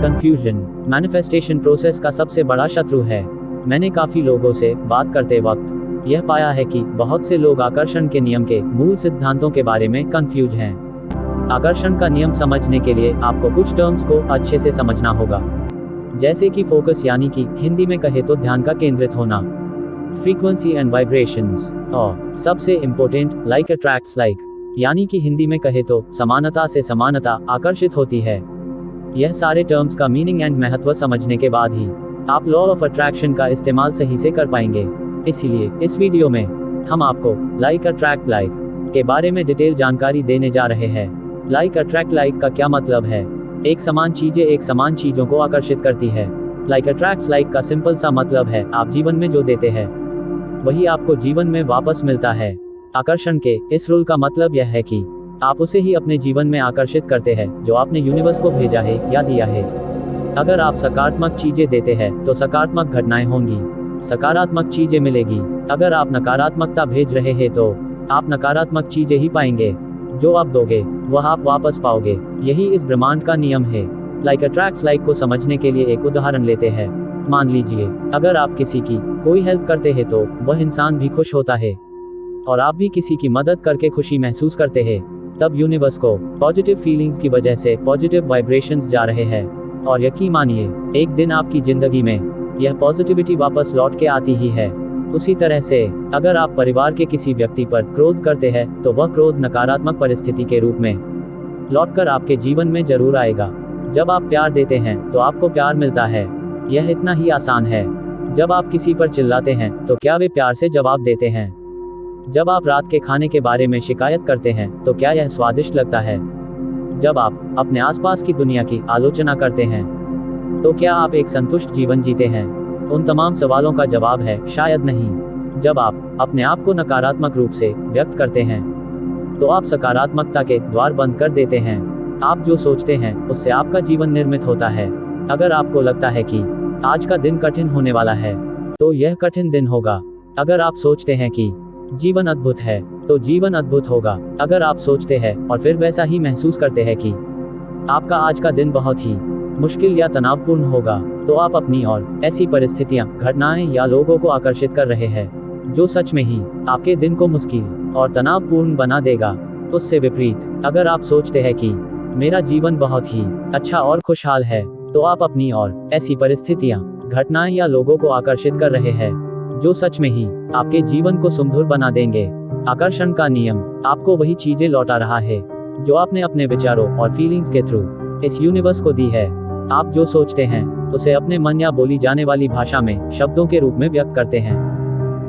Confusion manifestation process का सबसे बड़ा शत्रु है। मैंने काफी लोगों से बात करते वक्त यह पाया है कि बहुत से लोग आकर्षण के नियम के मूल सिद्धांतों के बारे में कंफ्यूज हैं। आकर्षण का नियम समझने के लिए आपको कुछ टर्म्स को अच्छे से समझना होगा, जैसे कि फोकस यानी कि हिंदी में कहे तो ध्यान का केंद्रित होना, फ्रीक्वेंसी एंड वाइब्रेशंस, और सबसे इम्पोर्टेंट लाइक अट्रैक्ट्स लाइक यानी कि हिंदी में कहे तो समानता से समानता आकर्षित होती है। यह सारे टर्म्स का मीनिंग एंड महत्व समझने के बाद ही आप लॉ ऑफ अट्रैक्शन का इस्तेमाल सही से कर पाएंगे। इसीलिए इस वीडियो में हम आपको लाइक अट्रैक्ट लाइक के बारे में डिटेल जानकारी देने जा रहे हैं। लाइक अट्रैक्ट लाइक का क्या मतलब है? एक समान चीजें एक समान चीजों को आकर्षित करती है। लाइक अट्रैक्ट्स लाइक का सिंपल सा मतलब है आप जीवन में जो देते हैं वही आपको जीवन में वापस मिलता है। आकर्षण के इस रूल का मतलब यह है कि आप उसे ही अपने जीवन में आकर्षित करते हैं जो आपने यूनिवर्स को भेजा है या दिया है। अगर आप सकारात्मक चीजें देते हैं तो सकारात्मक घटनाएं होंगी, सकारात्मक चीजें मिलेगी। अगर आप नकारात्मकता भेज रहे हैं तो आप नकारात्मक चीजें ही पाएंगे। जो आप दोगे वह आप वापस पाओगे। यही इस ब्रह्मांड का नियम है। लाइक अट्रैक्ट्स लाइक को समझने के लिए एक उदाहरण लेते हैं। मान लीजिए अगर आप किसी की कोई हेल्प करते हैं तो वह इंसान भी खुश होता है और आप भी किसी की मदद करके खुशी महसूस करते हैं। तब यूनिवर्स को पॉजिटिव फीलिंग्स की वजह से पॉजिटिव वाइब्रेशंस जा रहे हैं और यकीन मानिए एक दिन आपकी जिंदगी में यह पॉजिटिविटी वापस लौट के आती ही है। उसी तरह से अगर आप परिवार के किसी व्यक्ति पर क्रोध करते हैं तो वह क्रोध नकारात्मक परिस्थिति के रूप में लौटकर आपके जीवन में जरूर आएगा। जब आप प्यार देते हैं तो आपको प्यार मिलता है। यह इतना ही आसान है। जब आप किसी पर चिल्लाते हैं तो क्या वे प्यार से जवाब देते हैं? जब आप रात के खाने के बारे में शिकायत करते हैं तो क्या यह स्वादिष्ट लगता है? जब आप अपने आसपास की दुनिया की आलोचना करते हैं तो क्या आप एक संतुष्ट जीवन जीते हैं? उन तमाम सवालों का जवाब है शायद नहीं। जब आप अपने आप को नकारात्मक रूप से व्यक्त करते हैं तो आप सकारात्मकता के द्वार बंद कर देते हैं। आप जो सोचते हैं उससे आपका जीवन निर्मित होता है। अगर आपको लगता है कि आज का दिन कठिन होने वाला है तो यह कठिन दिन होगा। अगर आप सोचते हैं कि जीवन अद्भुत है तो जीवन अद्भुत होगा। अगर आप सोचते हैं और फिर वैसा ही महसूस करते हैं कि आपका आज का दिन बहुत ही मुश्किल या तनावपूर्ण होगा तो आप अपनी और ऐसी परिस्थितियां, घटनाएं या लोगों को आकर्षित कर रहे हैं जो सच में ही आपके दिन को मुश्किल और तनावपूर्ण बना देगा। उससे विपरीत अगर आप सोचते हैं कि मेरा जीवन बहुत ही अच्छा और खुशहाल है तो आप अपनी और ऐसी परिस्थितियां, घटनाएं या लोगों को आकर्षित कर रहे हैं जो सच में ही आपके जीवन को सुमधुर बना देंगे। आकर्षण का नियम आपको वही चीजें लौटा रहा है जो आपने अपने विचारों और फीलिंग्स के थ्रू इस यूनिवर्स को दी है। आप जो सोचते हैं उसे अपने मन या बोली जाने वाली भाषा में शब्दों के रूप में व्यक्त करते हैं।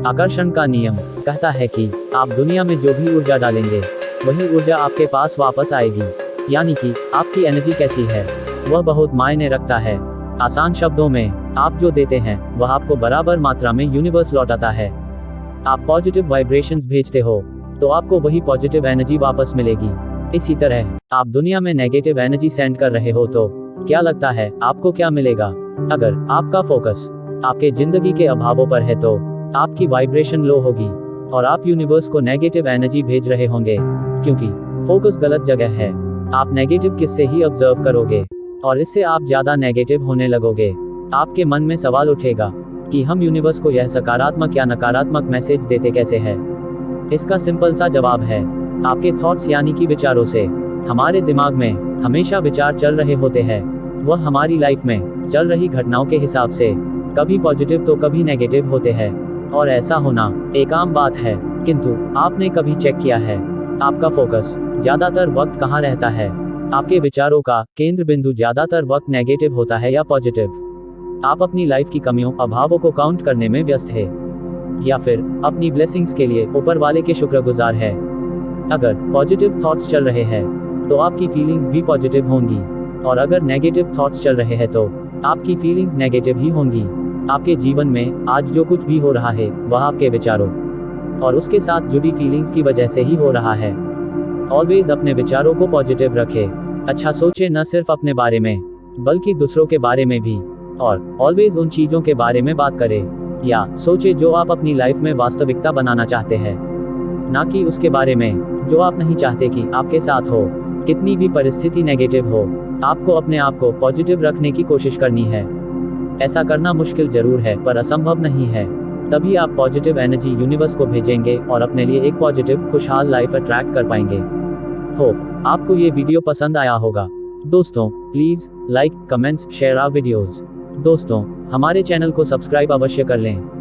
आकर्षण का नियम कहता है कि आप दुनिया में जो भी ऊर्जा डालेंगे वही ऊर्जा आपके पास वापस आएगी। यानी कि आपकी एनर्जी कैसी है वह बहुत मायने रखता है। आसान शब्दों में आप जो देते हैं वह आपको बराबर मात्रा में यूनिवर्स लौटाता है। आप पॉजिटिव वाइब्रेशंस भेजते हो तो आपको वही पॉजिटिव एनर्जी वापस मिलेगी। इसी तरह आप दुनिया में नेगेटिव एनर्जी सेंड कर रहे हो तो क्या लगता है आपको क्या मिलेगा? अगर आपका फोकस आपके जिंदगी के अभावों पर है तो आपकी वाइब्रेशन लो होगी और आप यूनिवर्स को नेगेटिव एनर्जी भेज रहे होंगे। क्योंकि फोकस गलत जगह है आप नेगेटिव किस्से ही ऑब्जर्व करोगे और इससे आप ज्यादा नेगेटिव होने लगोगे। आपके मन में सवाल उठेगा कि हम यूनिवर्स को यह सकारात्मक या नकारात्मक मैसेज देते कैसे हैं? इसका सिंपल सा जवाब है आपके थॉट्स यानी कि विचारों से। हमारे दिमाग में हमेशा विचार चल रहे होते हैं। वह हमारी लाइफ में चल रही घटनाओं के हिसाब से कभी पॉजिटिव तो कभी नेगेटिव होते हैं और ऐसा होना एक आम बात है। किंतु आपने कभी चेक किया है आपका फोकस ज्यादातर वक्त कहाँ रहता है? आपके विचारों का केंद्र बिंदु ज्यादातर वक्त नेगेटिव होता है या पॉजिटिव? आप अपनी लाइफ की कमियों, अभावों को काउंट करने में व्यस्त है या फिर अपनी ब्लेसिंग्स के लिए ऊपर वाले के शुक्रगुजार है? अगर पॉजिटिव थॉट्स चल रहे हैं तो आपकी फीलिंग्स भी पॉजिटिव होंगी और अगर नेगेटिव थॉट्स चल रहे हैं तो आपकी फीलिंग्स नेगेटिव ही होंगी। आपके जीवन में आज जो कुछ भी हो रहा है वह आपके विचारों और उसके साथ जुड़ी फीलिंग्स की वजह से ही हो रहा है। ऑलवेज अपने विचारों को पॉजिटिव रखें। अच्छा सोचे, न सिर्फ अपने बारे में बल्कि दूसरों के बारे में भी, और ऑलवेज उन चीजों के बारे में बात करें या सोचे जो आप अपनी लाइफ में वास्तविकता बनाना चाहते हैं, ना कि उसके बारे में जो आप नहीं चाहते कि आपके साथ हो। कितनी भी परिस्थिति नेगेटिव हो, आपको अपने आप को पॉजिटिव रखने की कोशिश करनी है। ऐसा करना मुश्किल जरूर है पर असंभव नहीं है। तभी आप पॉजिटिव एनर्जी यूनिवर्स को भेजेंगे और अपने लिए एक पॉजिटिव खुशहाल लाइफ अट्रैक्ट कर पाएंगे। होप आपको ये वीडियो पसंद आया होगा। दोस्तों please like, comments, share our videos. दोस्तों हमारे चैनल को सब्सक्राइब अवश्य कर लें।